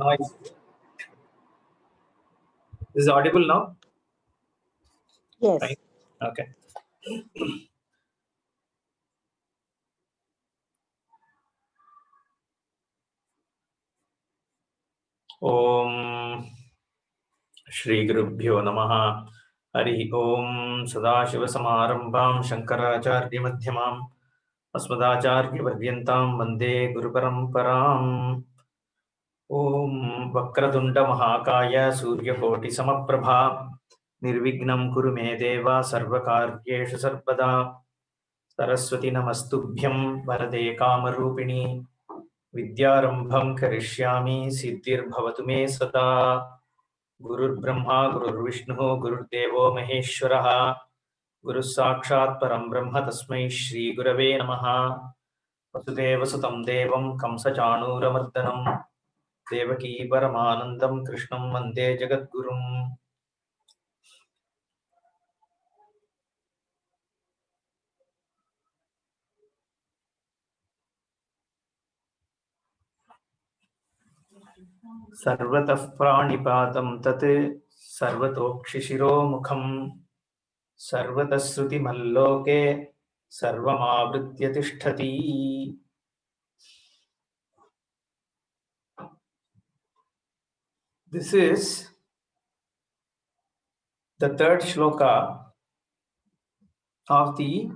Noise. This is audible now? Yes. Right? Okay. Om Shri Gurubhyo Namaha. Hari Om Sadashivasamarambham Shankaracharya Madhyamam Asmadacharya Paryantam Vande Guru Paramparam. Om Vakradunda Mahakaya Suryakoti Samaprabha Nirvignam Kuru Me Deva Sarvakaryeshu Sarvada Saraswati Namastubhyam Varade Kamarupini Vidyarambham Karishyami Siddhirbhavatu Me Sada Gurur Brahma Gurur Vishnu Gurur Devo Maheshwaraha Guru Sakshat Param Brahma Tasmai Shri Gurave Namaha Vasudeva Sutam Devam Kamsa Chanuramardanam Devaki Paramanandam Krishnam Vande Jagadgurum. Sarvatah Pranipatam Tat Sarvatokshishiro Mukham Sarvatasruti Malloke Sarvamavritya Tishtati. This is the third shloka of the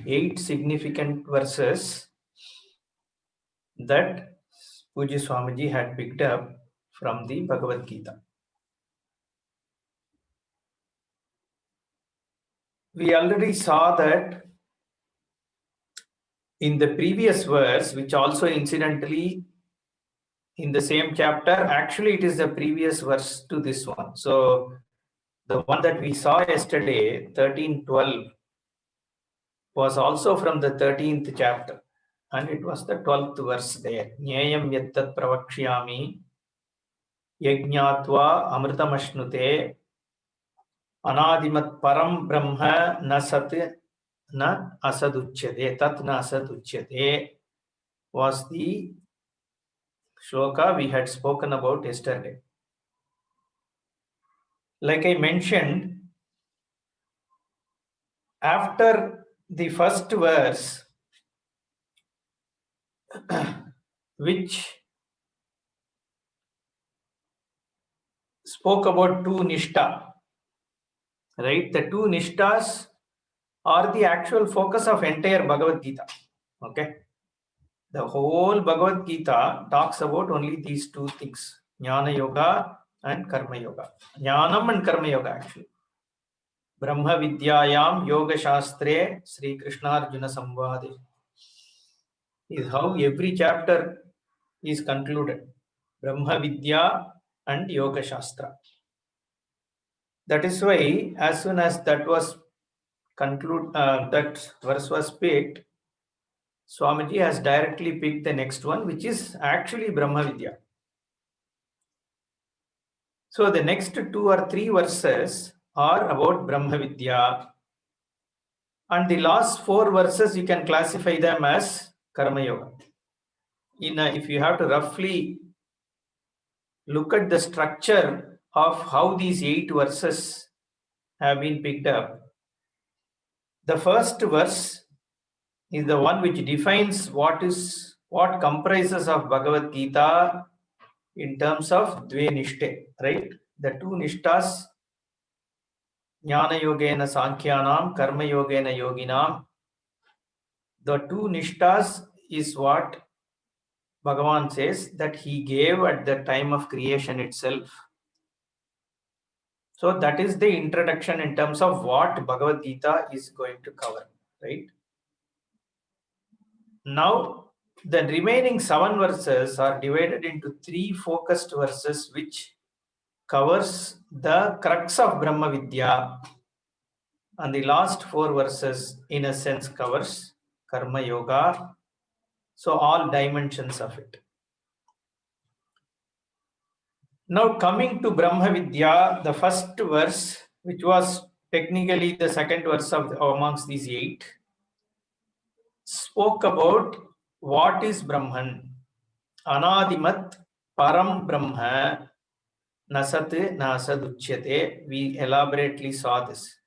8 significant verses that Pujya Swamiji had picked up from the Bhagavad Gita. We already saw that in the previous verse, which also incidentally in the same chapter, actually it is the previous verse to this one. So the one that we saw yesterday, 13:12, was also from the 13th chapter, and it was the 12th verse there. Nyayam yattat pravakshyami yajñātva amritamashnute anadimat param brahma na sat na asaduchyate, tat na asaduchyate was the shloka we had spoken about yesterday. Like I mentioned, after the first verse, which spoke about two nishta, right? The two nishtas are the actual focus of entire Bhagavad Gita. Okay, the whole Bhagavad Gita talks about only these two things: Jnana Yoga and Karma Yoga. Jnanam and Karma Yoga actually. Brahma Vidyayam Yoga Shastre Sri Krishna Arjuna Samvade is how every chapter is concluded. Brahma Vidya and Yoga Shastra. That is why as soon as that was that verse was picked, Swamiji has directly picked the next one, which is actually Brahma Vidya. So the next 2 or 3 verses are about Brahma Vidya, and the last 4 verses you can classify them as Karma Yoga. If you have to roughly look at the structure of how these 8 verses have been picked up, the first verse is the one which defines what comprises of Bhagavad Gita in terms of Dve Nishte, right? The two Nishtas, Jnana Yogena Sankhyanam, Karma Yogena Yoginam. The two Nishtas is what Bhagavan says that he gave at the time of creation itself. So that is the introduction in terms of what Bhagavad Gita is going to cover, right? Now, the remaining 7 verses are divided into 3 focused verses, which covers the crux of Brahma Vidya, and the last 4 verses, in a sense, covers Karma Yoga. So all dimensions of it. Now coming to Brahma Vidya, the first verse, which was technically the second verse of amongst these 8, spoke about what is Brahman. Anadimat Param Brahma Nasat Nasad Uchyate. We elaborately saw this.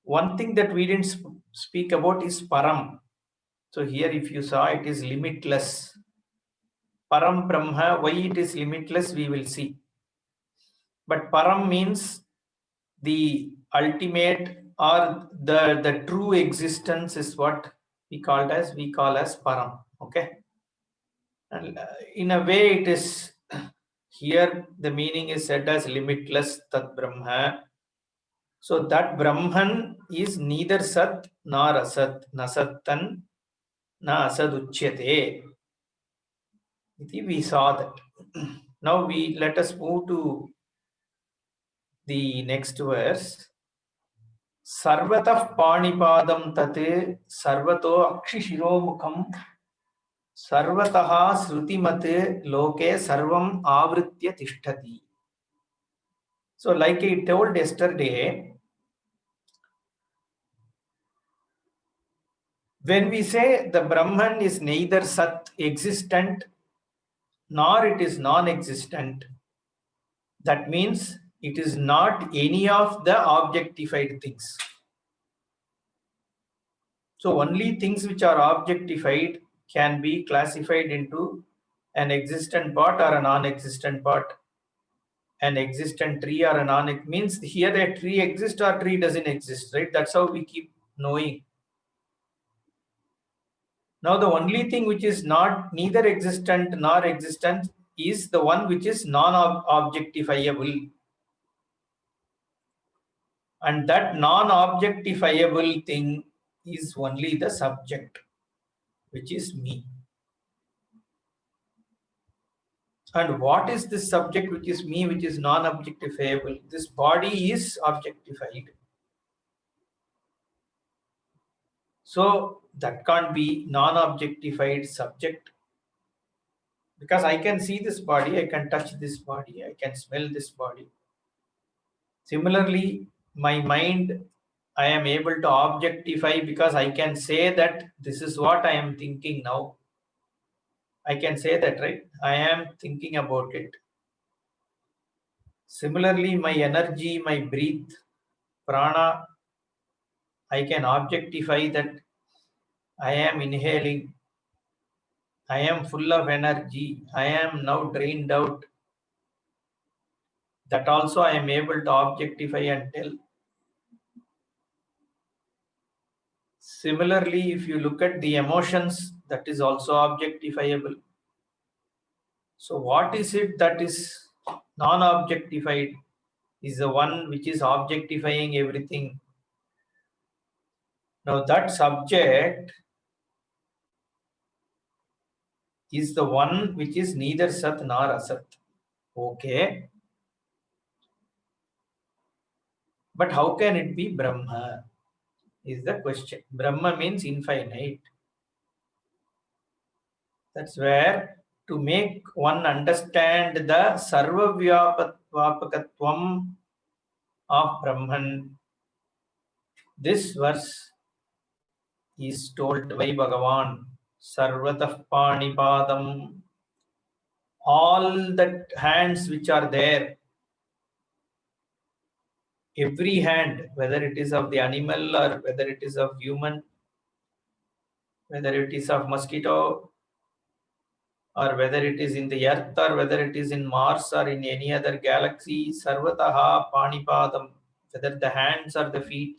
One thing that we didn't speak about is Param. So here if you saw, it is limitless. Param Brahma, why it is limitless, we will see. But Param means the ultimate or the true existence is what we call as Param. Okay. And in a way it is here the meaning is said as limitless Tat Brahma. So that Brahman is neither Sat nor Asat, Nasattan na Asad Uchyate. We saw that. Now let us move to the next verse. Sarvatah Panipadam Tate Sarvato Akshishiromukam Sarvataha Srutimate Loke Sarvam Avritya Tishtati. So, like I told yesterday, when we say the Brahman is neither Sat existent nor it is non-existent, that means it is not any of the objectified things. So only things which are objectified can be classified into an existent part or a non-existent part. An existent tree or a non-existent means here a tree exists or tree doesn't exist, right? That's how we keep knowing. Now the only thing which is not neither existent nor existent is the one which is non-objectifiable. And that non-objectifiable thing is only the subject, which is me. And what is this subject which is me, which is non-objectifiable? This body is objectified. So that can't be non-objectified subject. Because I can see this body, I can touch this body, I can smell this body. Similarly, my mind, I am able to objectify because I can say that this is what I am thinking now. I can say that, right? I am thinking about it. Similarly, my energy, my breath, prana, I can objectify that I am inhaling. I am full of energy. I am now drained out. That also I am able to objectify and tell. Similarly, if you look at the emotions, that is also objectifiable. So what is it that is non-objectified? Is the one which is objectifying everything. Now that subject is the one which is neither Sat nor Asat. Okay. But how can it be Brahma? Is the question. Brahma means infinite. That's where to make one understand the Sarvavyapakatvam of Brahman, this verse is told by Bhagavan. Sarvatah Panipadam. All the hands which are there, every hand, whether it is of the animal or whether it is of human, whether it is of mosquito, or whether it is in the earth or whether it is in Mars or in any other galaxy, Sarvataha Panipadam, whether the hands or the feet.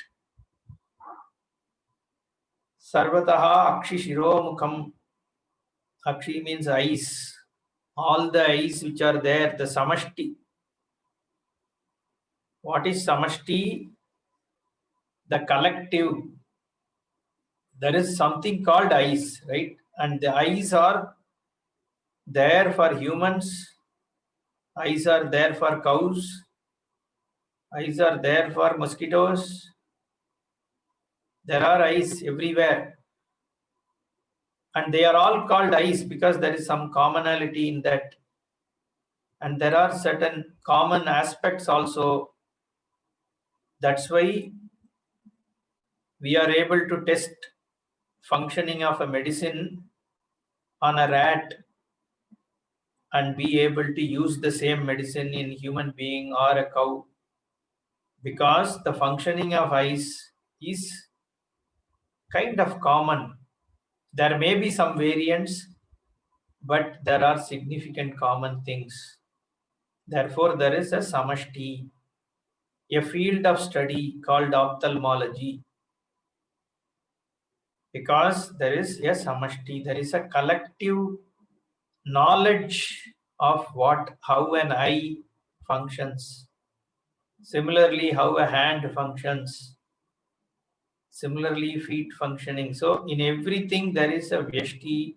Sarvataha Akshi Shiromukham. Akshi means eyes. All the eyes which are there, the Samashti. What is Samashti? The collective. There is something called eyes, right? And the eyes are there for humans. Eyes are there for cows. Eyes are there for mosquitoes. There are eyes everywhere. And they are all called eyes because there is some commonality in that. And there are certain common aspects also. That's why we are able to test functioning of a medicine on a rat and be able to use the same medicine in human being or a cow, because the functioning of eyes is kind of common. There may be some variants, but there are significant common things. Therefore, there is a samashti, a field of study called ophthalmology, because there is a samashti, there is a collective knowledge of how an eye functions. Similarly, how a hand functions. Similarly, feet functioning. So, in everything there is a vyashti,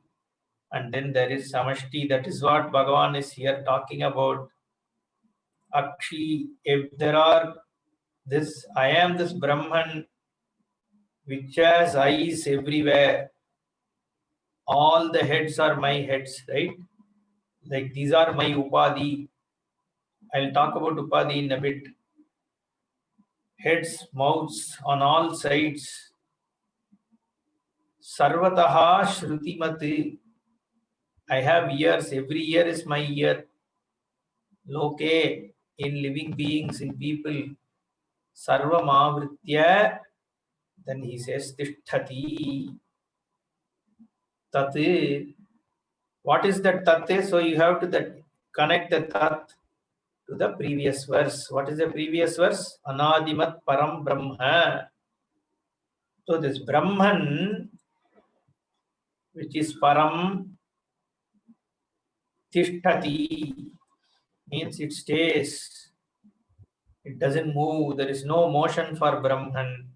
and then there is samashti. That is what Bhagavan is here talking about. Akshi, if there are this, I am this Brahman which has eyes everywhere. All the heads are my heads, right? Like these are my upadhi. I'll talk about upadhi in a bit. Heads, mouths on all sides. Sarvataha shrutimati. I have ears. Every ear is my ear. Loke, in living beings, in people. Sarvamavritya. Then he says tisthati. Tat. What is that tat? So you have to connect the tat to the previous verse. What is the previous verse? Anadimat param brahma. So this Brahman, which is param tishtati, means it stays. It doesn't move. There is no motion for Brahman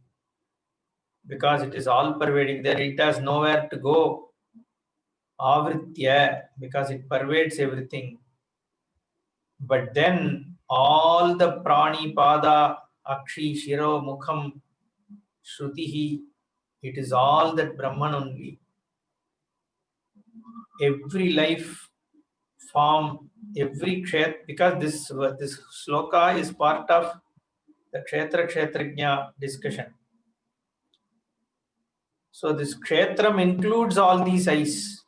because it is all pervading. There it has nowhere to go. Avritya, because it pervades everything. But then all the prani, pada, akshi, shiro, mukham, shrutihi, it is all that Brahman only. Every life form, every kshetra, because this sloka is part of the kshetra kshetrajna discussion. So this kshetram includes all these eyes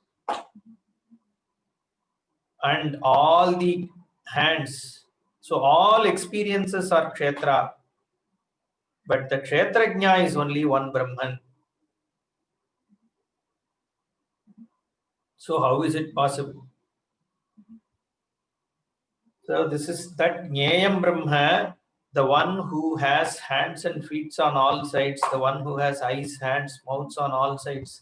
and all the hands. So all experiences are kshetra, but the kshetrajna is only one Brahman. So how is it possible? So this is that Jnayam Brahma, the one who has hands and feet on all sides, the one who has eyes, hands, mouths on all sides,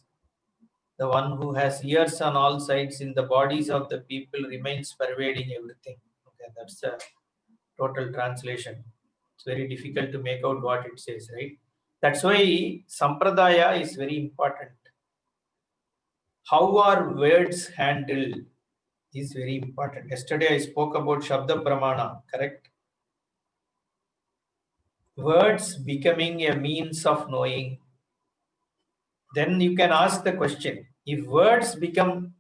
the one who has ears on all sides in the bodies of the people remains pervading everything. Okay, that's the total translation. It's very difficult to make out what it says, right? That's why Sampradaya is very important. How are words handled is very important. Yesterday I spoke about Shabda Pramana, correct? Words becoming a means of knowing. Then you can ask the question, if words become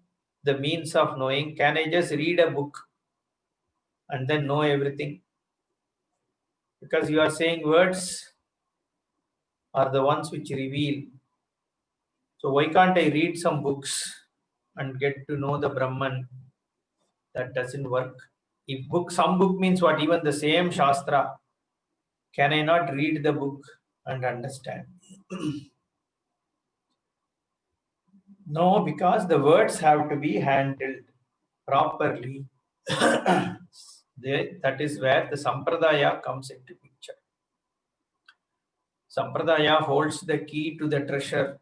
the means of knowing, can I just read a book and then know everything? Because you are saying words are the ones which reveal. So why can't I read some books and get to know the Brahman? That doesn't work. If some book means what? Even the same Shastra. Can I not read the book and understand? No, because the words have to be handled properly. That is where the Sampradaya comes into picture. Sampradaya holds the key to the treasure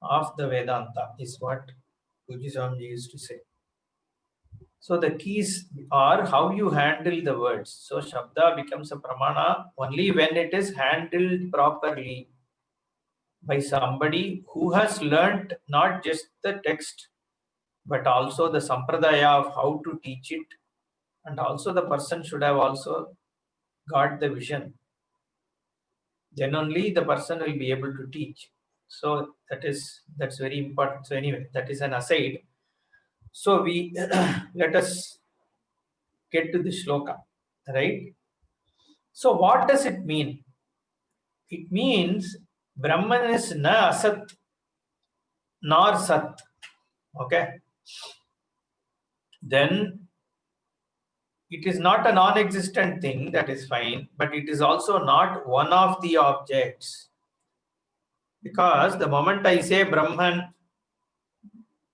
of the Vedanta, is what Puji Swamiji used to say. So the keys are how you handle the words. So Shabda becomes a pramana only when it is handled properly by somebody who has learnt not just the text, but also the sampradaya of how to teach it, and also the person should have also got the vision. Then only the person will be able to teach. So that's very important. So anyway, that is an aside. So we let us get to the shloka, right? So what does it mean? It means Brahman is na asat nor sat. Okay. then it is not a non-existent thing, that is fine, but it is also not one of the objects. Because the moment I say Brahman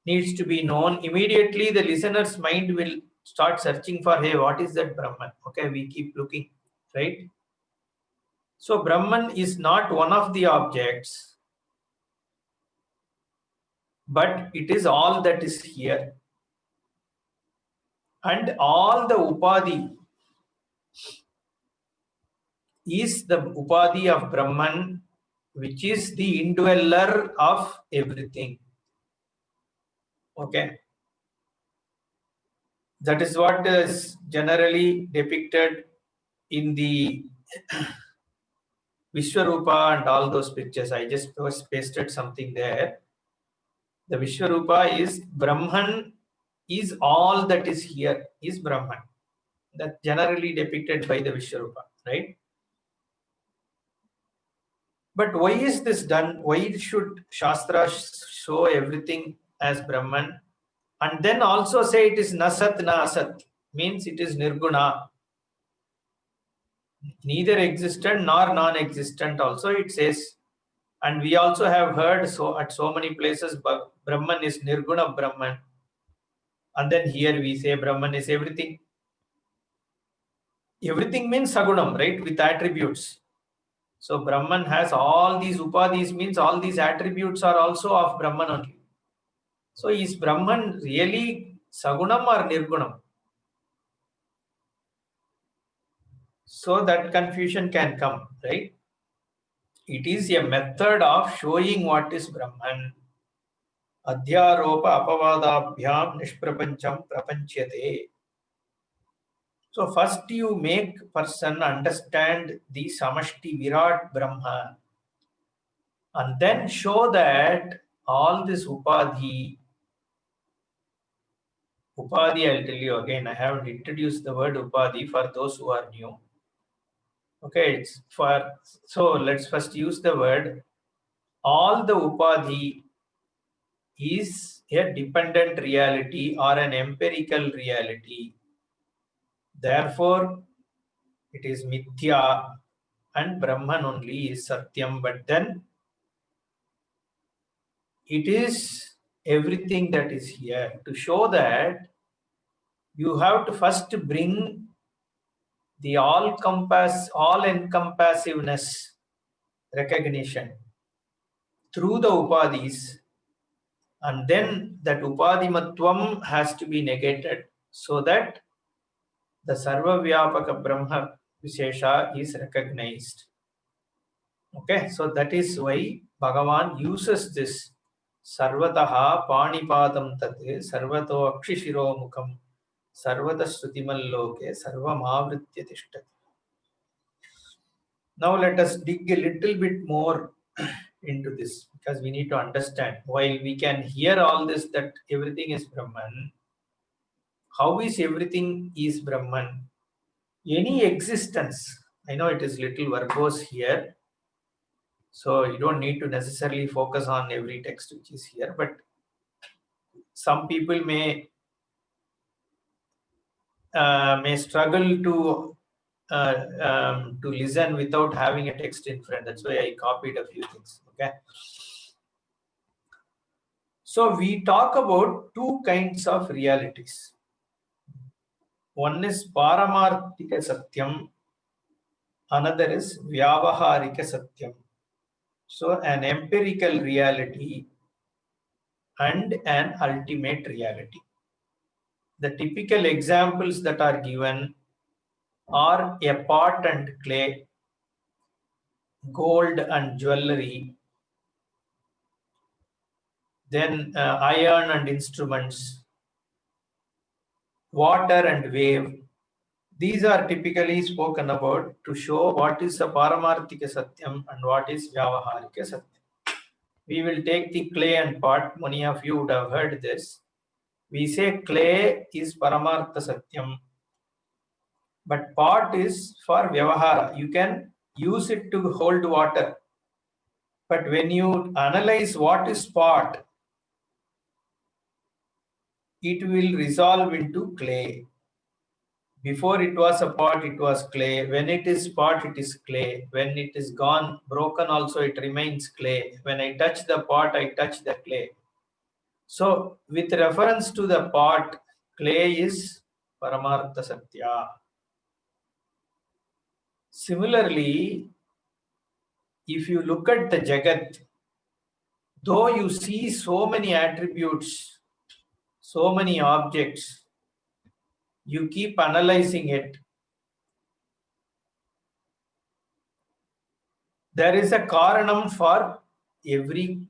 needs to be known, immediately the listener's mind will start searching for, hey, what is that Brahman? Okay, we keep looking, right? So Brahman is not one of the objects, but it is all that is here. And all the Upadhi is the Upadhi of Brahman, which is the indweller of everything. Okay. That is what is generally depicted in the Vishwarupa and all those pictures. I just pasted something there. The Vishwarupa is Brahman is all that is here, is Brahman. That generally depicted by the Vishwarupa, right? But why is this done? Why should Shastra show everything as Brahman? And then also say it is Nasat na Asat, means it is Nirguna. Neither existent nor non-existent also it says. And we also have heard so at so many places Brahman is Nirguna Brahman. And then here we say Brahman is everything. Everything means Sagunam, right? With attributes. So Brahman has all these upadhis, means all these attributes are also of Brahman only. So is Brahman really Sagunam or Nirgunam? So that confusion can come, right? It is a method of showing what is Brahman. Adhyaropa apavadabhyam nishprapancham prapanchate. So first you make person understand the Samashti Virat Brahma, and then show that all this Upadhi, I'll tell you again, I haven't introduced the word Upadhi for those who are new. Okay, it's for, so let's first use the word. All the Upadhi is a dependent reality or an empirical reality. Therefore, it is Mithya and Brahman only is Satyam. But then it is everything that is here. To show that, you have to first bring the all-encompassiveness recognition through the Upadhis, and then that Upadhimatvam has to be negated so that the Sarva Vyapaka Brahma Vishesha is recognized. Okay, so that is why Bhagavan uses this Sarvataha Panipadam Tat Sarvato Akshishiro Mukham Sarvata Srutimalloke Sarvam Avritya Tishtati. Now let us dig a little bit more into this, because we need to understand, while we can hear all this that everything is Brahman, how is everything is Brahman? Any existence, I know it is little verbose here, so you don't need to necessarily focus on every text which is here, but some people may struggle to listen without having a text in front. That's why I copied a few things. Okay. So we talk about two kinds of realities. One is Paramarthika Satyam, another is Vyavaharika Satyam. So an empirical reality and an ultimate reality. The typical examples that are given are a pot and clay, gold and jewelry, then iron and instruments, water and wave. These are typically spoken about to show what is a Paramarthika Satyam and what is Vyavaharika Satyam. We will take the clay and pot. Many of you would have heard this. We say clay is Paramartha Satyam, but pot is for Vyavahara. You can use it to hold water. But when you analyze what is pot, it will resolve into clay. Before it was a pot, it was clay. When it is pot, it is clay. When it is gone, broken also, it remains clay. When I touch the pot, I touch the clay. So, with reference to the pot, clay is Paramartha Satya. Similarly, if you look at the Jagat, though you see so many attributes, so many objects, you keep analyzing it. There is a karanam for every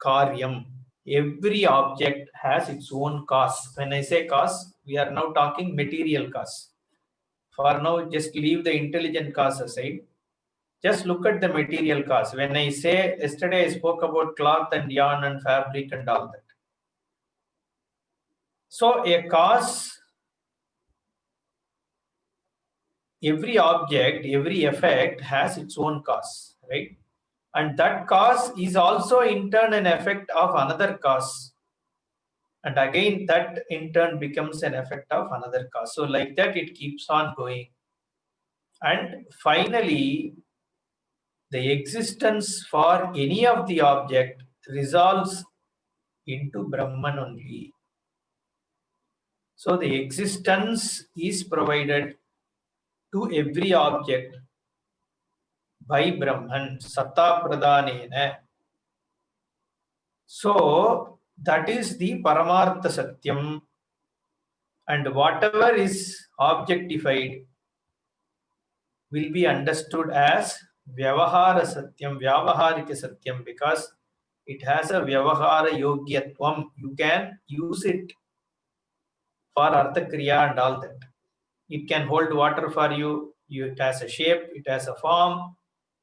karyam. Every object has its own cause. When I say cause, we are now talking material cause. For now, just leave the intelligent cause aside. Just look at the material cause. When I say, yesterday I spoke about cloth and yarn and fabric and all that. So a cause, every object, every effect has its own cause, right? And that cause is also in turn an effect of another cause. And again, that in turn becomes an effect of another cause. So like that, it keeps on going. And finally, the existence for any of the object resolves into Brahman only. So the existence is provided to every object by Brahman, Satta Pradhanena. So that is the Paramartha Satyam, and whatever is objectified will be understood as Vyavahara Satyam, Vyavaharika Satyam, because it has a Vyavahara Yogyatvam. You can use it for Artha Kriya and all that. It can hold water for you. It has a shape, it has a form.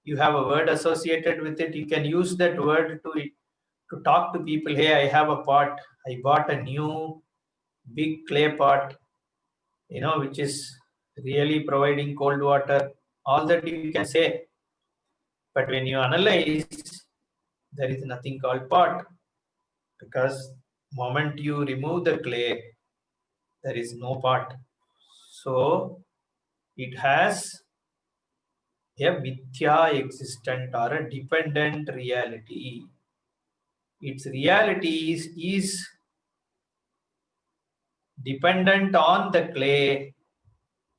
You have a word associated with it. You can use that word to talk to people. Hey, I have a pot. I bought a new big clay pot, which is really providing cold water. All that you can say. But when you analyze, there is nothing called pot, because moment you remove the clay, there is no pot. So it has a mithya existent or a dependent reality. Its reality is dependent on the clay.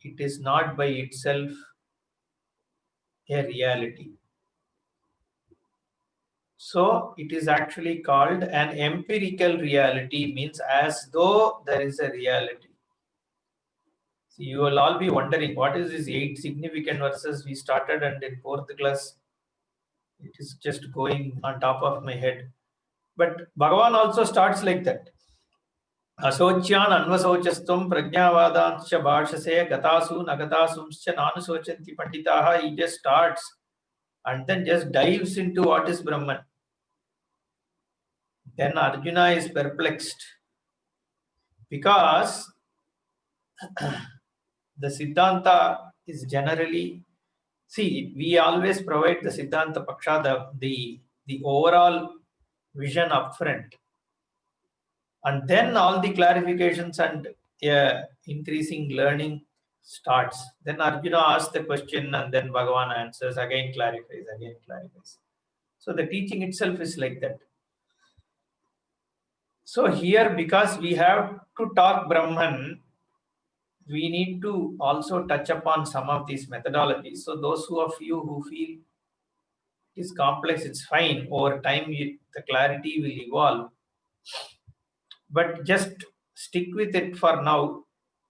It is not by itself a reality. So it is actually called an empirical reality, means as though there is a reality. So you will all be wondering, what is this 8 significant verses we started, and in 4th class, it is just going on top of my head. But Bhagavan also starts like that. Asocyan anvasocastum prajnavadancha bhashase gatasu nagatasumscha nanusochanti panditaha. He just starts and then just dives into what is Brahman. Then Arjuna is perplexed, because the Siddhanta is generally, see, we always provide the Siddhanta Paksha, the overall vision upfront. And then all the clarifications and increasing learning starts. Then Arjuna asks the question, and then Bhagavan answers, again clarifies. So the teaching itself is like that. So here, because we have to talk Brahman, we need to also touch upon some of these methodologies. So those of you who feel it is complex, it's fine. Over time, the clarity will evolve. But just stick with it for now.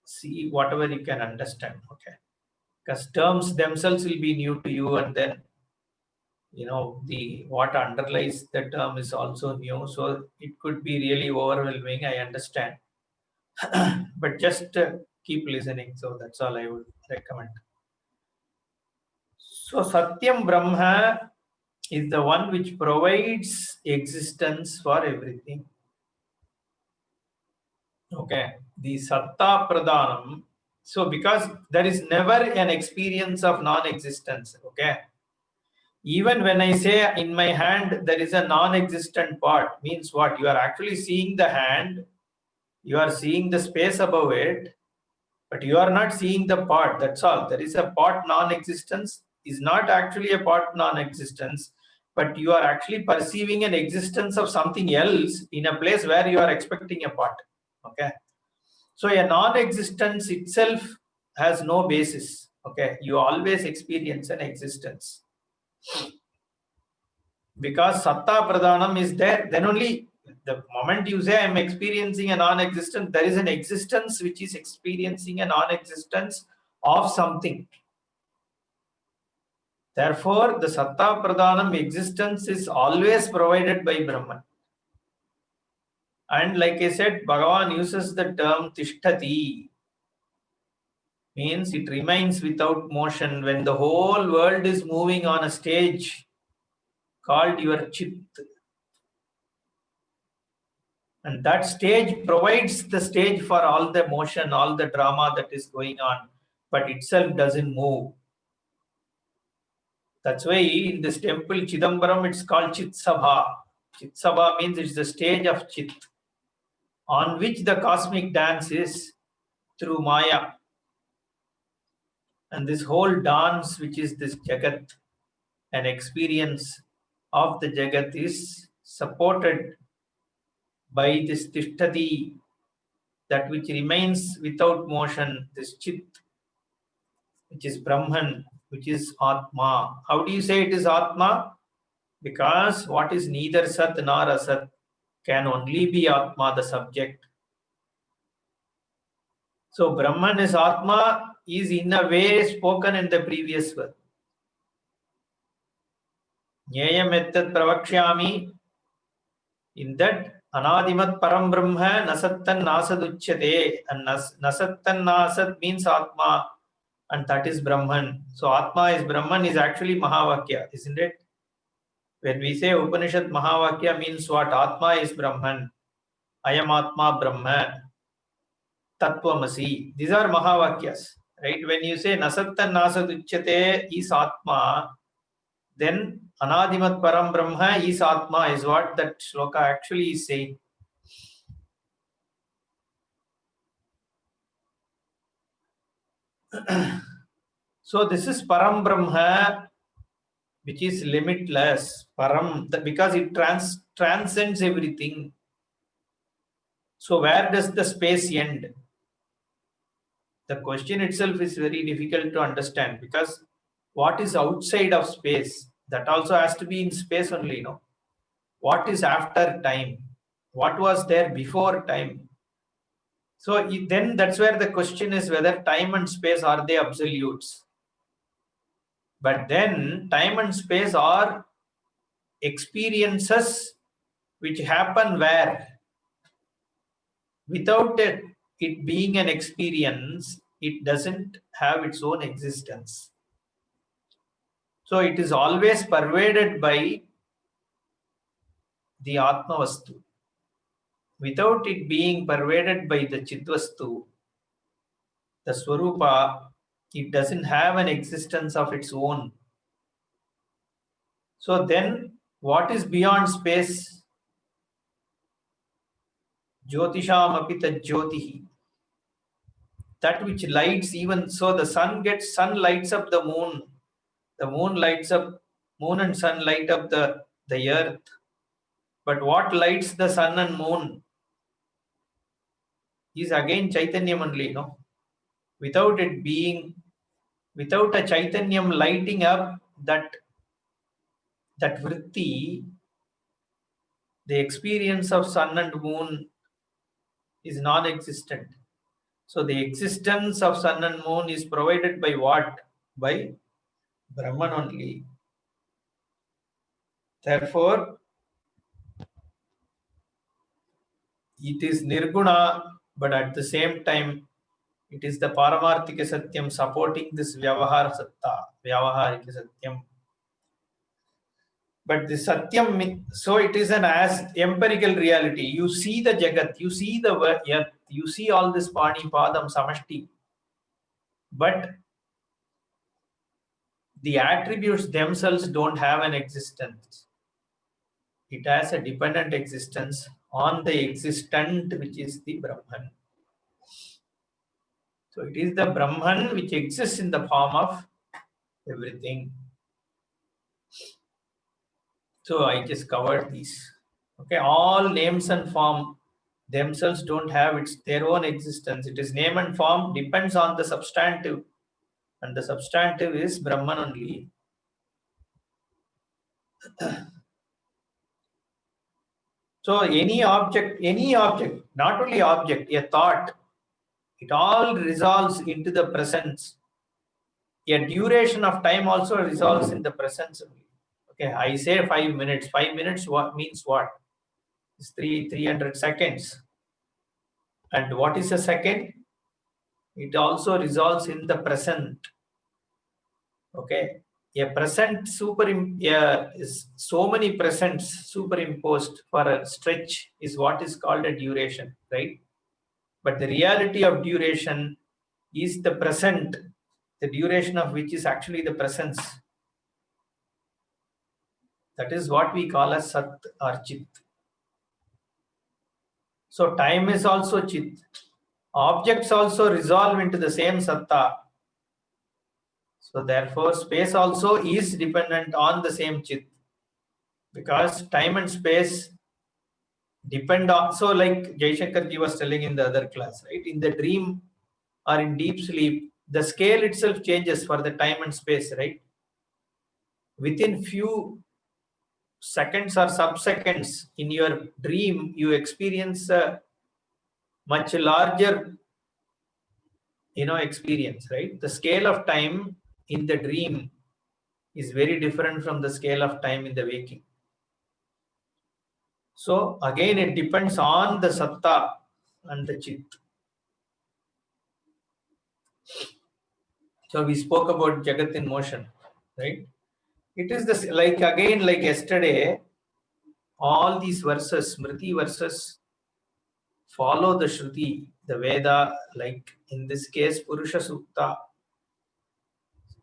See whatever you can understand. Okay, because terms themselves will be new to you, and then the what underlies the term is also new. So it could be really overwhelming. I understand, but just keep listening. So that's all I would recommend. So Satyam Brahma is the one which provides existence for everything. Okay, the Satta Pradhanam. So because there is never an experience of non-existence. Okay, even when I say in my hand there is a non-existent part, means what? You are actually seeing the hand, You are seeing the space above it, but you are not seeing the part. That's all. There is a part non-existence is not actually a part non-existence, but you are actually perceiving an existence of something else in a place where you are expecting a part. Okay. So a non-existence itself has no basis. Okay. You always experience an existence. Because satta pradhanam is there, then only the moment you say I'm experiencing a non-existence, there is an existence which is experiencing a non-existence of something. Therefore, the satta pradhanam existence is always provided by Brahman. And like I said, Bhagavan uses the term tishtati, means it remains without motion when the whole world is moving on a stage called your chit. And that stage provides the stage for all the motion, all the drama that is going on, but itself doesn't move. That's why in this temple, Chidambaram, it's called Chit Sabha. Chit Sabha means it's the stage of Chit, on which the cosmic dance is through Maya. And this whole dance, which is this Jagat, an experience of the Jagat, is supported by this Tishtati, that which remains without motion, this Chit, which is Brahman, which is Atma. How do you say it is Atma? Because what is neither Sat nor Asat can only be Atma, the subject. So Brahman is Atma is in a way spoken in the previous verse. Nyayam ettat pravakshyami, in that Anadimat Param Brahma Nasattan Nasaduchyate, and Nasattan Nasat means Atma, and that is Brahman. So Atma is Brahman is actually Mahavakya, isn't it? When we say Upanishad Mahavakya means what? Atma is Brahman. Ayam Atma Brahma. Tattvamasi. These are Mahavakyas. Right? When you say Nasattan Nasaduchyate is Atma, then Anadimat Param Brahma is Atma is what that shloka actually is saying. So this is Param Brahma, which is limitless. Param, because it transcends everything. So where does the space end? The question itself is very difficult to understand, because what is outside of space? That also has to be in space only, no? What is after time? What was there before time? So then that's where the question is whether time and space are they absolutes? But then time and space are experiences which happen where? Without it being an experience, it doesn't have its own existence. So it is always pervaded by the Atma Vastu. Without it being pervaded by the Chitvastu, the Swarupa, it doesn't have an existence of its own. So then, what is beyond space? Jyotisham apita jyotihi. That which lights, even so the sun lights up the moon lights up, moon and sun light up the earth. But what lights the sun and moon is again Chaitanyam only, no? Without a Chaitanyam lighting up that vritti, the experience of sun and moon is non-existent. So the existence of sun and moon is provided by what? By Brahman only. Therefore, it is Nirguna, but at the same time, it is the Paramarthika Satyam supporting this Vyavahara Satta, Vyavaharika Satyam. But the Satyam, so it is an as empirical reality. You see the Jagat, you see the earth, you see all this Pani, Padam, Samashti. But the attributes themselves don't have an existence. It has a dependent existence on the existent, which is the Brahman. So it is the Brahman which exists in the form of everything. So I just covered these. Okay, all names and form themselves don't have their own existence. It is name and form depends on the substantive, and the substantive is Brahman only. So any object, not only object, a thought, it all resolves into the presence. A duration of time also resolves in the presence only. Okay, I say 5 minutes. 5 minutes what means what? It's 300 seconds. And what is a second? It also resolves in the present. Okay, a present is so many presents superimposed for a stretch is what is called a duration, right? But the reality of duration is the present, the duration of which is actually the presence. That is what we call as Sat or Chit. So time is also Chit. Objects also resolve into the same Satta. So therefore space also is dependent on the same Chit. Because time and space depend on, so like Jaishankar ji was telling in the other class, right? In the dream or in deep sleep, the scale itself changes for the time and space, right? Within few seconds or sub-seconds in your dream, you experience a much larger, experience, right? The scale of time in the dream is very different from the scale of time in the waking. So again, it depends on the Satta and the Chit. So we spoke about Jagat in motion, right? It is this, like again, like yesterday, all these verses, Smriti verses, follow the Shruti, the Veda, like in this case, Purusha Sukta,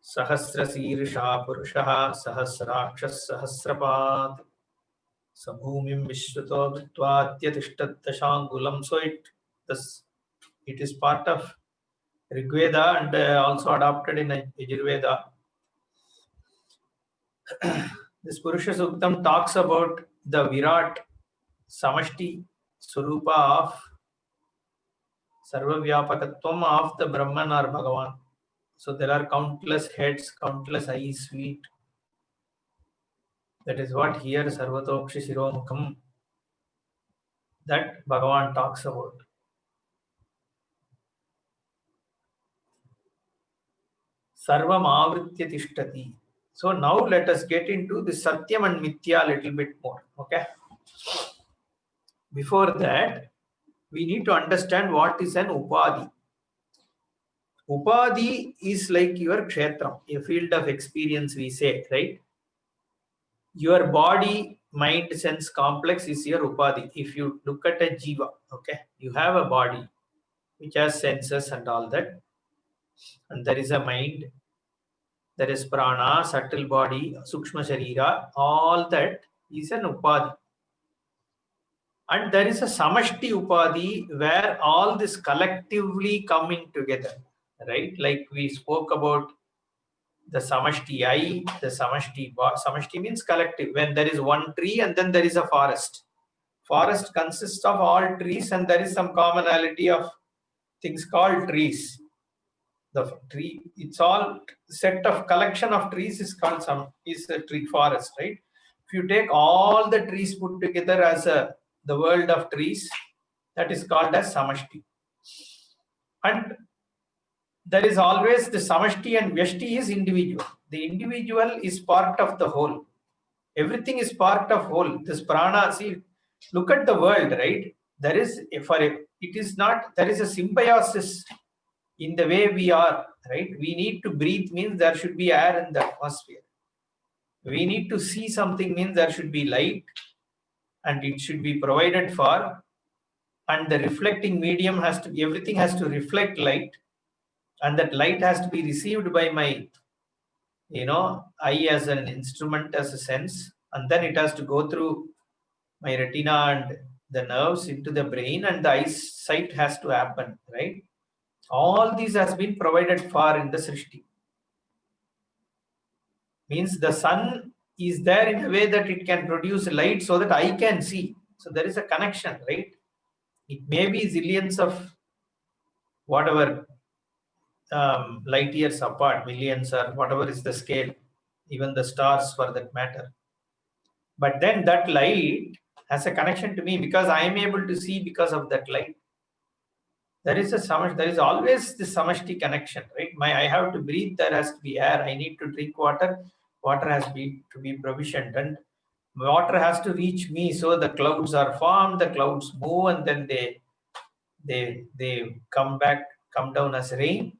Sahasra Sirsha Purushaha Sahasrakshas Sahasrapat Sabhumim Vishruto Vitvatyatishtat Dashangulam. So it is part of Rigveda and also adopted in Yajurveda. This Purusha Suktam talks about the Virat Samashti Swarupa of Sarvavyapakatvam of the Brahman or Bhagavan. So there are countless heads, countless eyes, feet. That is what here Sarvatokshi Shiromukam, that Bhagavan talks about. Sarvam Avritya Tishtati. So now let us get into the Satyam and Mithya a little bit more. Okay. Before that, we need to understand what is an Upadhi. Upadhi is like your kshetra, a field of experience, we say, right? Your body, mind, sense complex is your Upadhi. If you look at a Jiva, okay, you have a body which has senses and all that, and there is a mind, there is prana, subtle body, sukshma sharira, all that is an Upadhi. And there is a samashti Upadhi where all this collectively coming together, right? Like we spoke about the samashti I, the samashti means collective. When there is one tree and then there is a forest. Forest consists of all trees and there is some commonality of things called trees. The tree, it's all set of collection of trees is called is a tree forest, right? If you take all the trees put together as the world of trees, that is called as samashti. And there is always the samashti and vyashti is individual. The individual is part of the whole. Everything is part of whole. This prana, see, look at the world, right? There is there is a symbiosis in the way we are, right? We need to breathe means there should be air in the atmosphere. We need to see something means there should be light and it should be provided for. And the reflecting medium everything has to reflect light. And that light has to be received by my, eye as an instrument, as a sense. And then it has to go through my retina and the nerves into the brain, and the eyesight has to happen, right? All these has been provided for in the Srishti. Means the sun is there in a way that it can produce light so that I can see. So there is a connection, right? It may be zillions of whatever light years apart, millions or whatever is the scale, even the stars for that matter. But then that light has a connection to me because I am able to see because of that light. There is always this samashti connection, right? I have to breathe, there has to be air. I need to drink water, water has to be provisioned, and water has to reach me. So the clouds are formed, the clouds move, and then they come down as rain.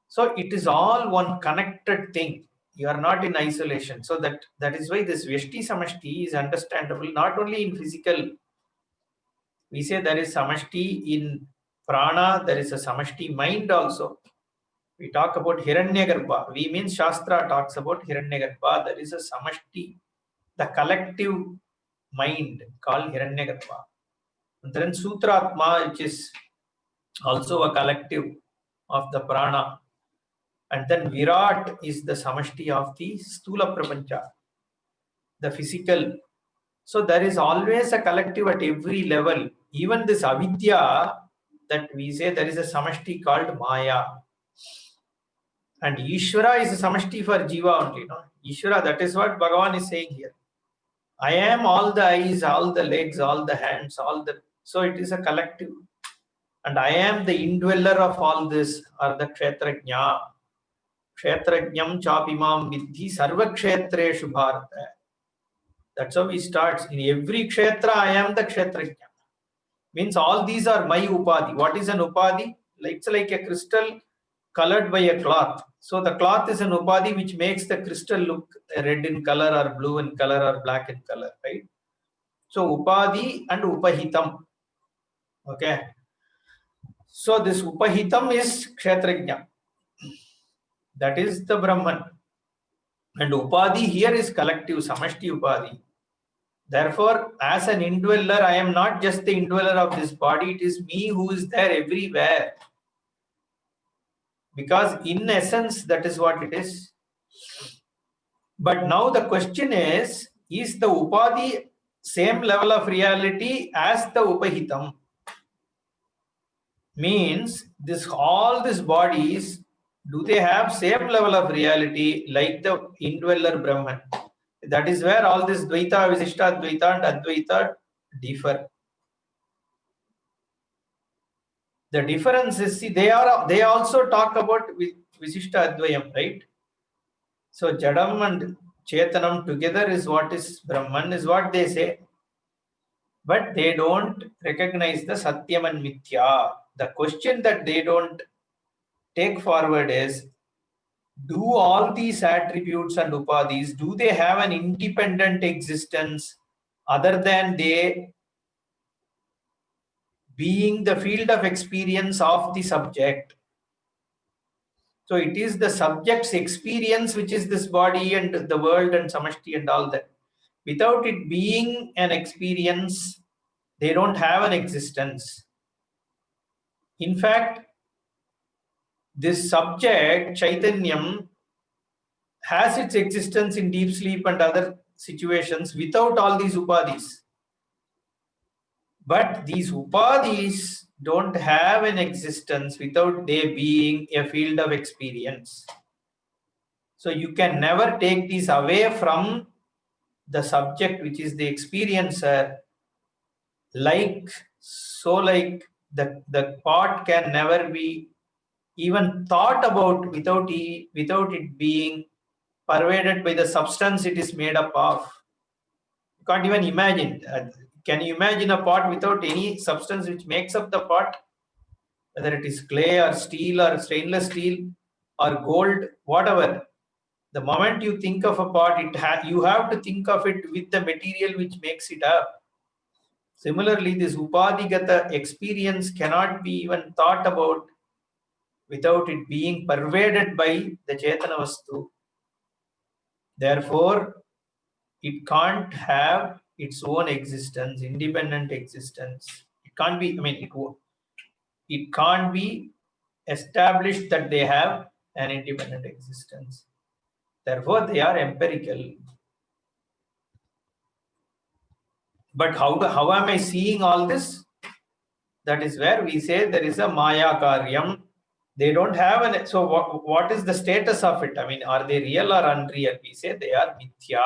So it is all one connected thing. You are not in isolation. So that is why this Vyashti Samashti is understandable not only in physical. We say there is Samashti in prana, there is a Samashti mind also. We talk about Hiranyagarbha. We mean Shastra talks about Hiranyagarbha. There is a Samashti, the collective mind called Hiranyagarbha. And then Sutratma, which is also a collective of the prana. And then Virat is the Samashti of the Stula Prapancha, the physical. So there is always a collective at every level. Even this avidya that we say, there is a Samashti called Maya. And Ishvara is a Samashti for Jiva only. No? Ishvara, that is what Bhagavan is saying here. I am all the eyes, all the legs, all the hands, so it is a collective. And I am the indweller of all this, or the Kshetrajna. Kshetrajnam chapimam vidhi sarva kshetreshu bharata. That's how he starts. In every kshetra, I am the kshetrajna. Means all these are my upadhi. What is an upadhi? It's like a crystal colored by a cloth. So the cloth is an upadhi which makes the crystal look red in color or blue in color or black in color, right? So upadhi and upahitam. Okay. So this upahitam is kshetrajna. That is the Brahman. And upadhi here is collective, samashti upadhi. Therefore, as an indweller, I am not just the indweller of this body, it is me who is there everywhere. Because in essence, that is what it is. But now the question is the upadhi same level of reality as the upahitam? Means all these bodies, do they have same level of reality like the indweller Brahman? That is where all this Dvaita, Visishta, Dvaita and Advaita differ. The difference is, see, they also talk about Visishta Advayam, right? So Jadam and Chetanam together is what is Brahman, is what they say. But they don't recognize the Satyam and Mithya. The question that they don't take forward is, do all these attributes and upadhis, do they have an independent existence other than they being the field of experience of the subject? So it is the subject's experience which is this body and the world and samashti and all that. Without it being an experience, they don't have an existence. In fact, this subject, Chaitanyam, has its existence in deep sleep and other situations without all these upadhis. But these upadhis don't have an existence without they being a field of experience. So you can never take these away from the subject, which is the experiencer. Like the pot can never be even thought about without it being pervaded by the substance it is made up of. You can't even imagine. Can you imagine a pot without any substance which makes up the pot? Whether it is clay or steel or stainless steel or gold, whatever. The moment you think of a pot, you have to think of it with the material which makes it up. Similarly, this upadhigata experience cannot be even thought about without it being pervaded by the Chetana Vastu. Therefore, it its own existence, independent existence. It can't be, I mean, it can't be established that they have an independent existence. Therefore, they are empirical. But how am I seeing all this? That is where we say there is a Maya Karyam. They don't have an, so what is the status of it? I mean, are they real or unreal? We say they are Mithya.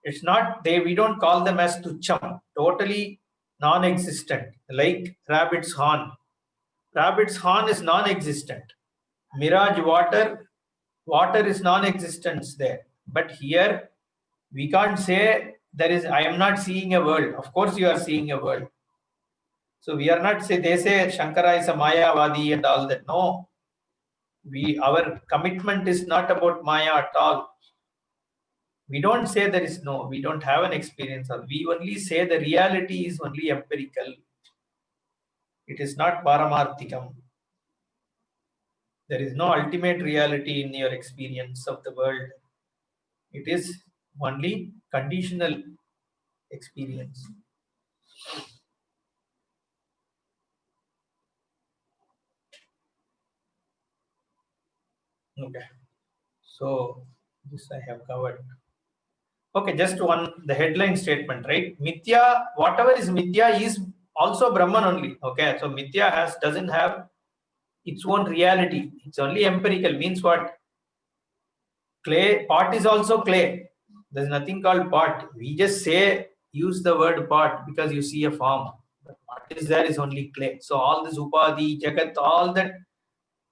It's not, we don't call them as Tucham, totally non-existent, like rabbit's horn. Rabbit's horn is non-existent. Mirage water is non-existent there. But here, we can't say there is, I am not seeing a world. Of course, you are seeing a world. So we are not say, they say Shankara is a Mayavadi and all that. No, our commitment is not about Maya at all. We don't say there is no, we don't have an experience. We only say the reality is only empirical. It is not Paramarthikam. There is no ultimate reality in your experience of the world. It is only conditional experience. Okay, so this I have covered. Okay, just one, the headline statement, right? Mithya, whatever is Mithya is also Brahman only. Okay, so Mithya doesn't have its own reality. It's only empirical. Means what? Clay, pot is also clay. There's nothing called pot. We just say, use the word pot because you see a form. But what is there is only clay. So all this Upadhi, Jagat, all that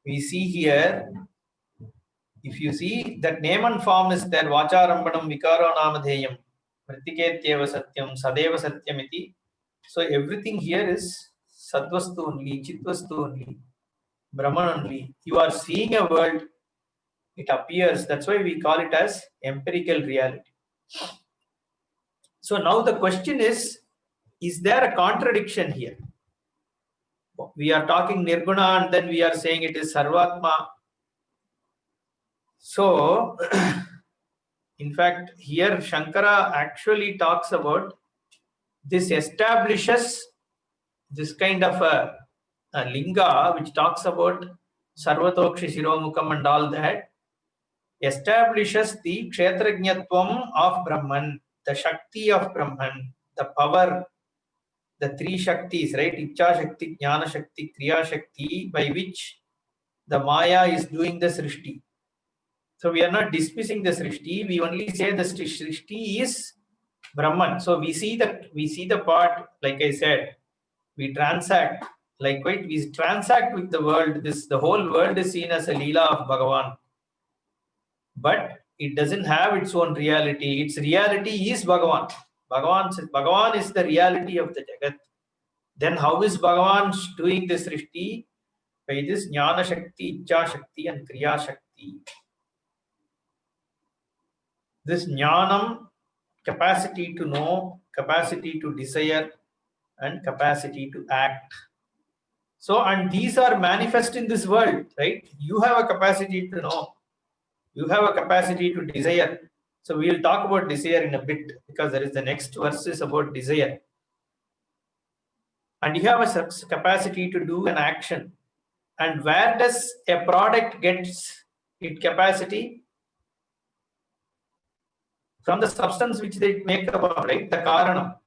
we see here, if you see that name and form is there, Vacharambanam Vikaro Namadheyam, Pratiketyeva Satyam, Sadeva Satyamiti. So everything here is Sadvastu only, Chitvastu only, Brahman only. You are seeing a world, it appears. That's why we call it as empirical reality. So now the question is there a contradiction here? We are talking Nirguna and then we are saying it is Sarvatma. So, in fact, here Shankara actually talks about this establishes this kind of a linga which talks about Sarvatokshi Shiromukam and all that, establishes the Kshetrajñatvam of Brahman, the Shakti of Brahman, the power, the three Shaktis, right? Ichcha Shakti, Jnana Shakti, Kriya Shakti, by which the Maya is doing the Srishti. So we are not dismissing the Srishti, we only say the Srishti is Brahman. So we see the part, like I said, we transact, like we transact with the world. The whole world is seen as a Leela of Bhagavan. But it doesn't have its own reality. Its reality is Bhagavan. Bhagavan is the reality of the Jagat. Then how is Bhagavan doing this Srishti? By this Jnana Shakti, Ichcha Shakti and Kriya Shakti. This Jnanam, capacity to know, capacity to desire, and capacity to act. So, and these are manifest in this world, right? You have a capacity to know. You have a capacity to desire. So, we will talk about desire in a bit because there is the next verse is about desire. And you have a capacity to do an action. And where does a product get its capacity? From the substance which they make up of, right? The Karanam.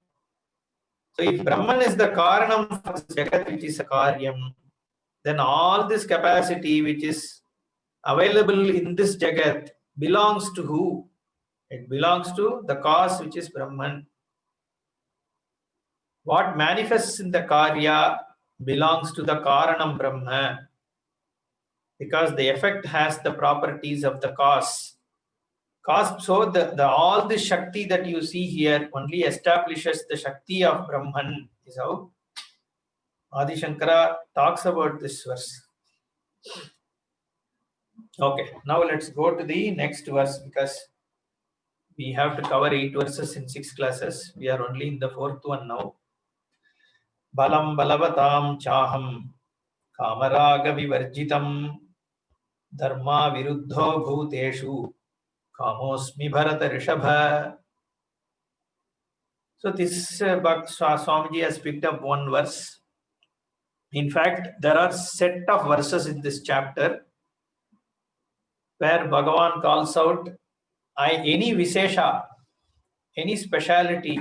So if Brahman is the Karanam for this Jagat, which is a Karyam, then all this capacity which is available in this Jagat belongs to who? It belongs to the cause which is Brahman. What manifests in the Karya belongs to the Karanam Brahma, because the effect has the properties of the cause. So all the Shakti that you see here only establishes the Shakti of Brahman, is how Adi Shankara talks about this verse. Okay, now let's go to the next verse because we have to cover 8 verses in 6 classes. We are only in the 4th one now. Balam balavatam chaham kamaraga vivarjitam dharma viruddho bhuteshu kamosmi bharata rishabha. So this Swamiji has picked up one verse. In fact, there are set of verses in this chapter where Bhagavan calls out any Vishesha, any speciality,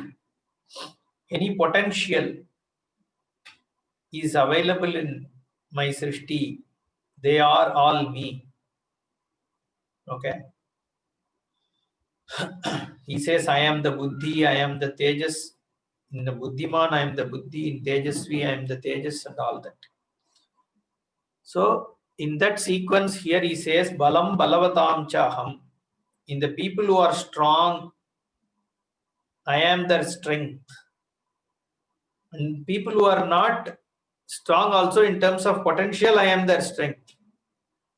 any potential is available in my Srishti. They are all me. Okay. He says, I am the Buddhi, I am the Tejas. In the Buddhiman, I am the Buddhi. In Tejasvi, I am the Tejas, and all that. So, in that sequence, here he says, Balam Balavatam Chaham. In the people who are strong, I am their strength. And people who are not strong, also in terms of potential, I am their strength.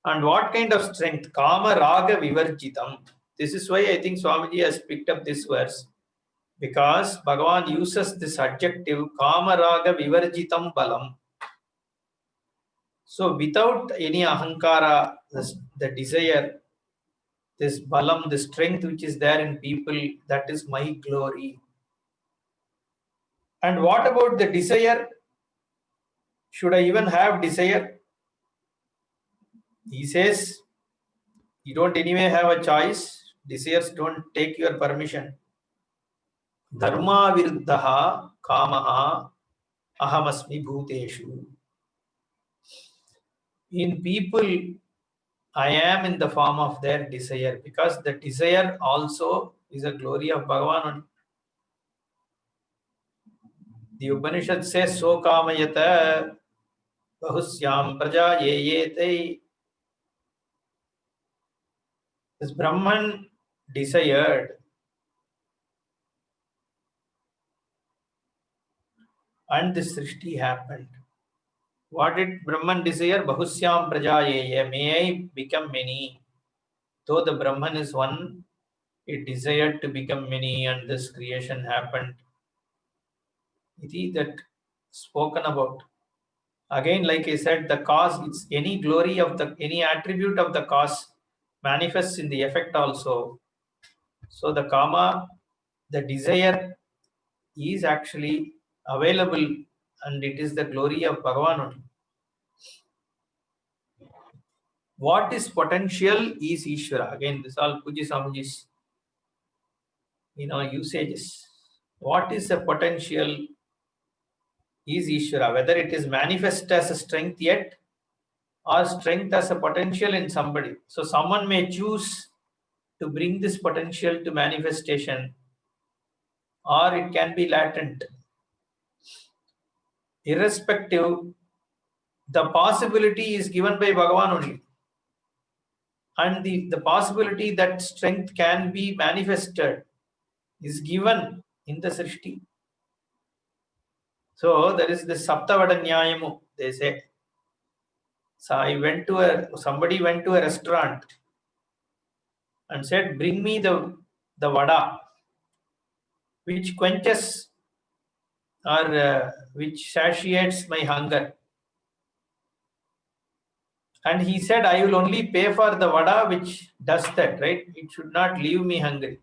And what kind of strength? Kama Raga Vivarjitam. This is why I think Swamiji has picked up this verse. Because Bhagavan uses this adjective Kama Raga Vivarjitam Balam. So without any ahankara, the desire, this balam, the strength which is there in people, that is my glory. And what about the desire? Should I even have desire? He says, you don't anyway have a choice. Desires don't take your permission. Dharma viruddhaha kamaha ahamasmi bhuteshu. In people, I am in the form of their desire, because the desire also is a glory of Bhagavan. The Upanishad says, So kamayata bahusyam praja yeyete. This Brahman desired, and this Srishti happened. What did Brahman desire? Bahusyam praja yeye. May I become many. Though the Brahman is one, it desired to become many, and this creation happened. It is that spoken about. Again, like I said, the cause, it's any glory of the, any attribute of the cause manifests in the effect also. So the kama, the desire is actually available, and it is the glory of Bhagavan only. What is potential is Ishvara. Again, this all Puji Swamiji's, usages. What is a potential is Ishvara, whether it is manifest as a strength yet or strength as a potential in somebody. So someone may choose to bring this potential to manifestation, or it can be latent. Irrespective, the possibility is given by Bhagavan only. And the possibility that strength can be manifested is given in the Srishti. So there is the Saptavada Nyayamu, they say. So somebody went to a restaurant and said, bring me the vada, which quenches or which satiates my hunger. And he said, I will only pay for the vada which does that, right? It should not leave me hungry.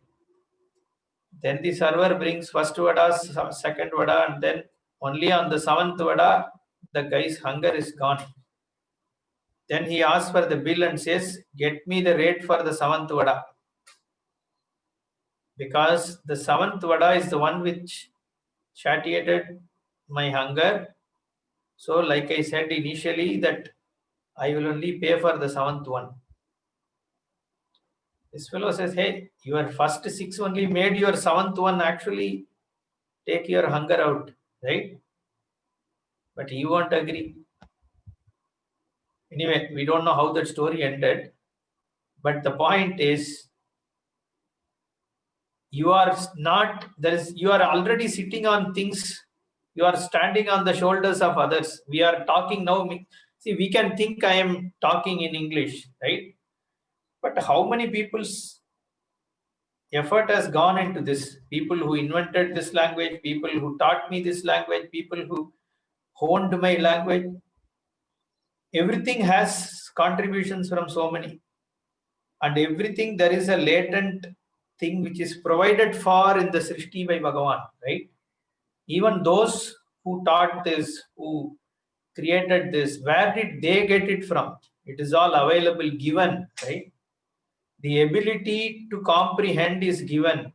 Then the server brings first vada, second vada, and then only on the seventh vada, the guy's hunger is gone. Then he asks for the bill and says, get me the rate for the seventh vada. Because the seventh vada is the one which satiated my hunger. So like I said initially, that I will only pay for the seventh one. This fellow says, hey, your first six only made your seventh one actually take your hunger out, right? But he won't agree. Anyway, we don't know how that story ended. But the point is, you are already sitting on things. You are standing on the shoulders of others. We are talking now. See, we can think I am talking in English, right? But how many people's effort has gone into this? People who invented this language, people who taught me this language, people who honed my language. Everything has contributions from so many. And everything, there is a latent thing which is provided for in the Srishti by Bhagavan, right? Even those who taught this, who created this, where did they get it from? It is all available, given, right? The ability to comprehend is given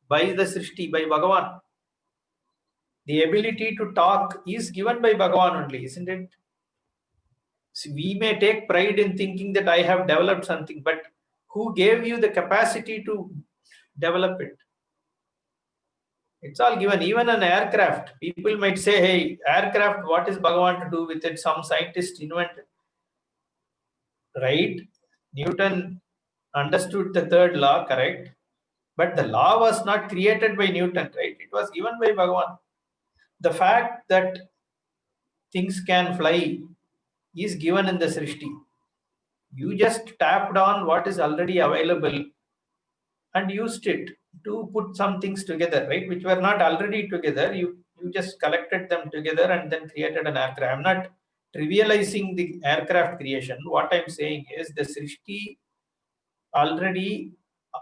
by the Srishti, by Bhagavan. The ability to talk is given by Bhagavan only, isn't it? So we may take pride in thinking that I have developed something, but who gave you the capacity to develop it? It's all given. Even an aircraft, people might say, hey, aircraft, what is Bhagavan to do with it? Some scientist invented, right? Newton understood the third law, correct? But the law was not created by Newton, right? It was given by Bhagavan. The fact that things can fly is given in the Srishti. You just tapped on what is already available and used it to put some things together, right? Which were not already together. You just collected them together and then created an aircraft. I'm not trivializing the aircraft creation. What I'm saying is the Srishti already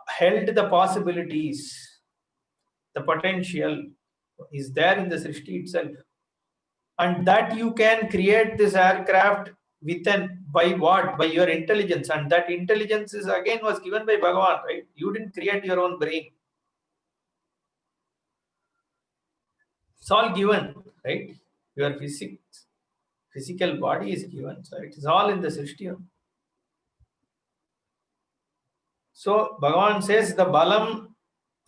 held the possibilities. The potential is there in the Srishti itself. And that you can create this aircraft by what? By your intelligence. And that intelligence is again was given by Bhagavan, right? You didn't create your own brain. It's all given, right? Your physical body is given. So it is all in the Srishti. So Bhagavan says the balam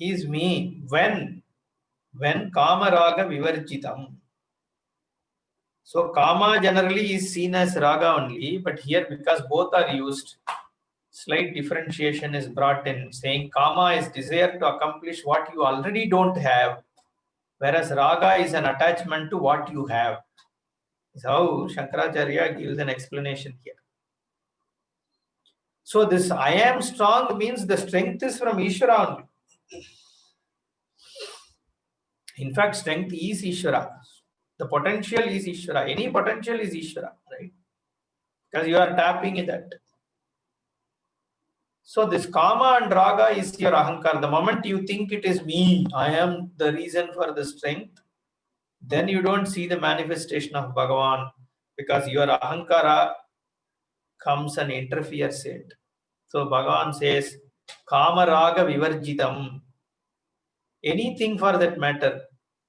is me when kama raga vivarjitam. So kama generally is seen as raga only, but here because both are used, slight differentiation is brought in, saying kama is desire to accomplish what you already don't have, whereas raga is an attachment to what you have. Is how Shankaracharya gives an explanation here. So this I am strong means the strength is from Ishvara only. In fact, strength is Ishvara. The potential is Ishvara. Any potential is Ishvara, right? Because you are tapping in that. So this kama and raga is your ahankar. The moment you think it is me, I am the reason for the strength, then you don't see the manifestation of Bhagavan because your ahankara comes and interferes it. So Bhagavan says, kama raga vivarjitam. Anything for that matter,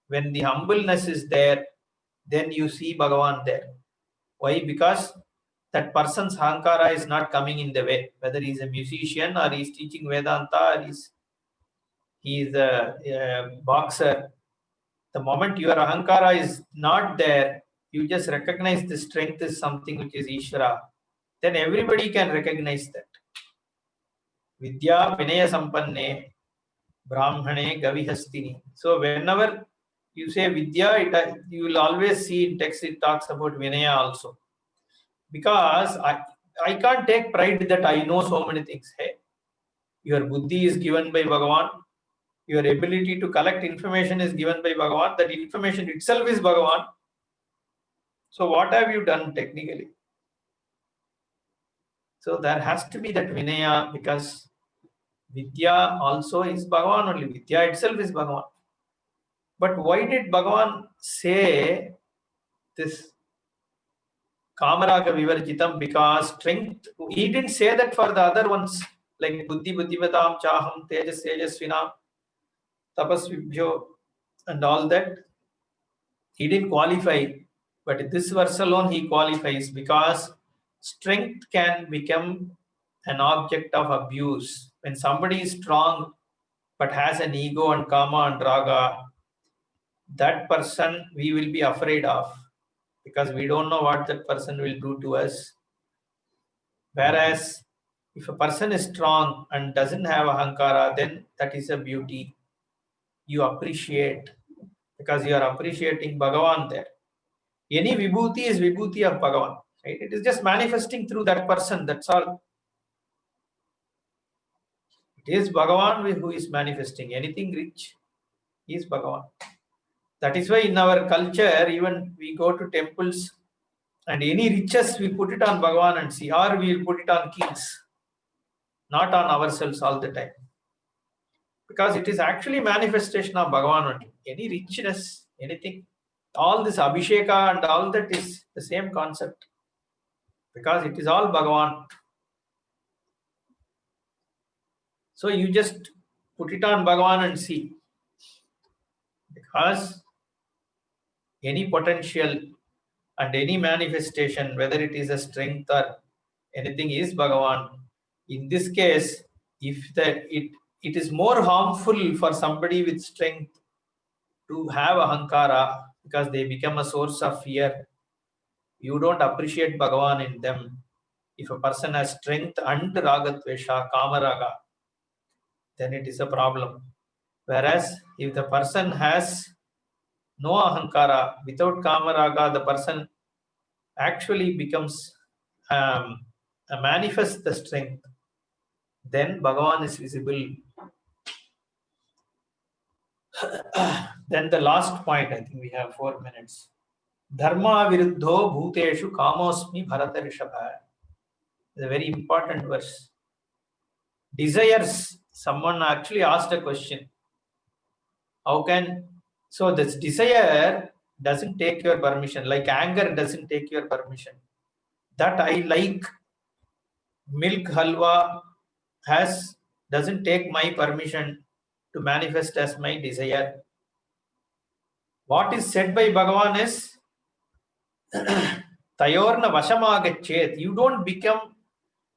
when the humbleness is there, then you see Bhagavan there. Why? Because that person's ahankara is not coming in the way, whether he's a musician or he's teaching Vedanta or he is a boxer. The moment your ahankara is not there, you just recognize the strength is something which is Ishvara, then everybody can recognize that. Vidya Vinaya Sampanne Brahmane Gavihastini. So whenever you say Vidya, you will always see in text it talks about Vinaya also. Because I can't take pride that I know so many things. Hey, your buddhi is given by Bhagavan. Your ability to collect information is given by Bhagavan. That information itself is Bhagavan. So what have you done technically? So there has to be that Vinaya because Vidya also is Bhagavan only. Vidya itself is Bhagavan. But why did Bhagavan say this Kamaraga Vivarjitam? Because strength, he didn't say that for the other ones like Buddhi Buddhivatam Chaham Tejas Tejasvinam Tapasvibhyo and all that. He didn't qualify, but this verse alone he qualifies because strength can become an object of abuse. When somebody is strong but has an ego and kama and raga, that person we will be afraid of because we don't know what that person will do to us. Whereas if a person is strong and doesn't have ahankara, then that is a beauty. You appreciate because you are appreciating Bhagavan there. Any vibhuti is vibhuti of Bhagavan. Right? It is just manifesting through that person. That's all. It is Bhagavan who is manifesting. Anything rich is Bhagavan. That is why in our culture, even we go to temples and any riches we put it on Bhagavan and see, or we will put it on kings, not on ourselves all the time. because it is actually manifestation of Bhagavan only. Any richness, anything, all this Abhisheka and all that is the same concept, because it is all Bhagavan. So you just put it on Bhagavan and see, because any potential and any manifestation, whether it is a strength or anything, is Bhagavan. In this case, if it is more harmful for somebody with strength to have ahankara, because they become a source of fear. You don't appreciate Bhagavan in them. If a person has strength and ragatvesha, kamaraga, then it is a problem. Whereas if the person has no ahankara, without kamaraga, the person actually becomes manifests the strength, then Bhagavan is visible. Then the last point, I think we have 4 minutes. Dharma viruddho bhuteshu kamosmi bharata rishabha. It's a very important verse. Desires, someone actually asked a question. How can, so this desire doesn't take your permission, like anger doesn't take your permission. That I like milk halwa doesn't take my permission to manifest as my desire. What is said by Bhagavan is Tayorna vashamagachet. You don't become,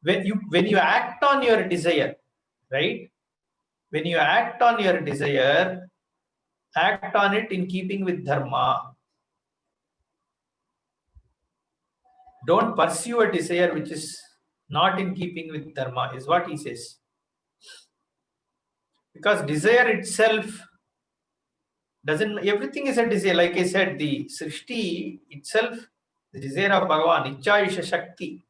when you act on your desire, right? When you act on your desire, act on it in keeping with dharma. Don't pursue a desire which is not in keeping with dharma, is what he says. Because desire itself doesn't, everything is a desire. Like I said, the Srishti itself, the desire of Bhagavan, Icha is a Shakti.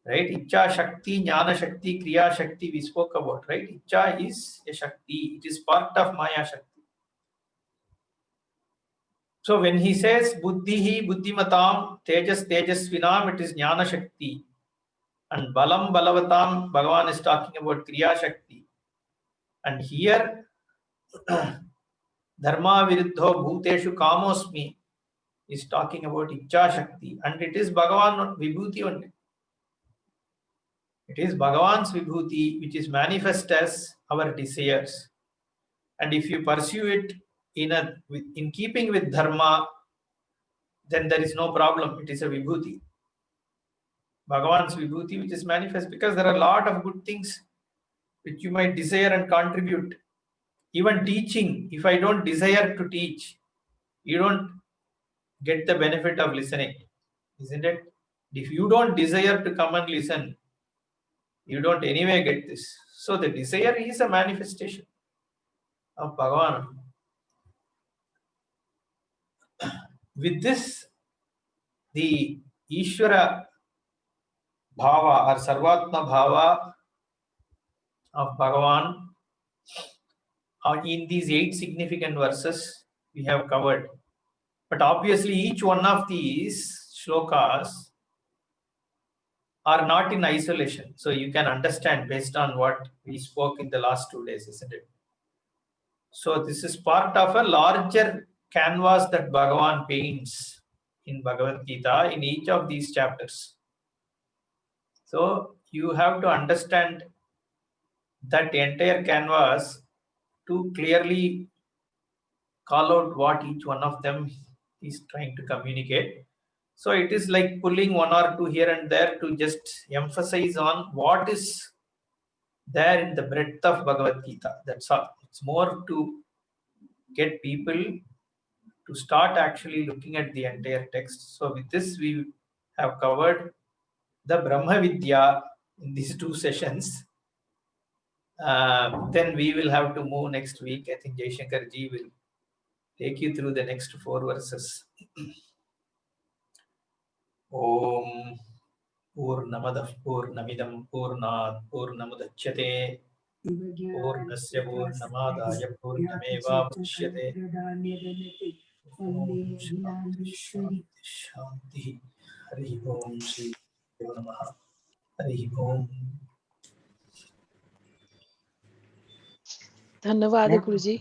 Right? Icha Shakti, Jnana Shakti, Kriya Shakti we spoke about, right? Icha is a Shakti. It is part of Maya Shakti. So when he says Buddhihi Buddhimatam, Tejas Tejasvinam, it is Jnana Shakti. And Balam Balavatam, Bhagavan is talking about Kriya Shakti. And here, Dharma Viruddho Bhuteshu Kamosmi is talking about Icha Shakti. And it is Bhagavan Vibhuti only. It is Bhagavan's Vibhuti which is manifest as our desires. And if you pursue it in keeping with Dharma, then there is no problem. It is a Vibhuti. Bhagavan's Vibhuti which is manifest, because there are a lot of good things which you might desire and contribute. Even teaching, if I don't desire to teach, you don't get the benefit of listening, isn't it? If you don't desire to come and listen, you don't anyway get this. So the desire is a manifestation of Bhagavan. With this, the Ishvara Bhava or Sarvatma Bhava of Bhagavan in these 8 significant verses we have covered. But obviously each one of these shlokas are not in isolation. So you can understand based on what we spoke in the last 2 days, isn't it? So this is part of a larger canvas that Bhagavan paints in Bhagavad Gita in each of these chapters. So you have to understand that entire canvas to clearly call out what each one of them is trying to communicate. So it is like pulling 1 or 2 here and there to just emphasize on what is there in the breadth of Bhagavad Gita. That's all. It's more to get people to start actually looking at the entire text. So with this, we have covered the Brahma Vidya in these 2 sessions. Then we will have to move next week. I think Jaishankar ji will take you through the next 4 verses. Om Purnamadah Purnamidam Purnat Purnamudachyate Purnasya Purnamadaya Purnameva Vashyate. Om Shanti Shanti Shanti. Hari Om Shri Namaha. Hari Om. धन्यवाद Next. गुरुजी।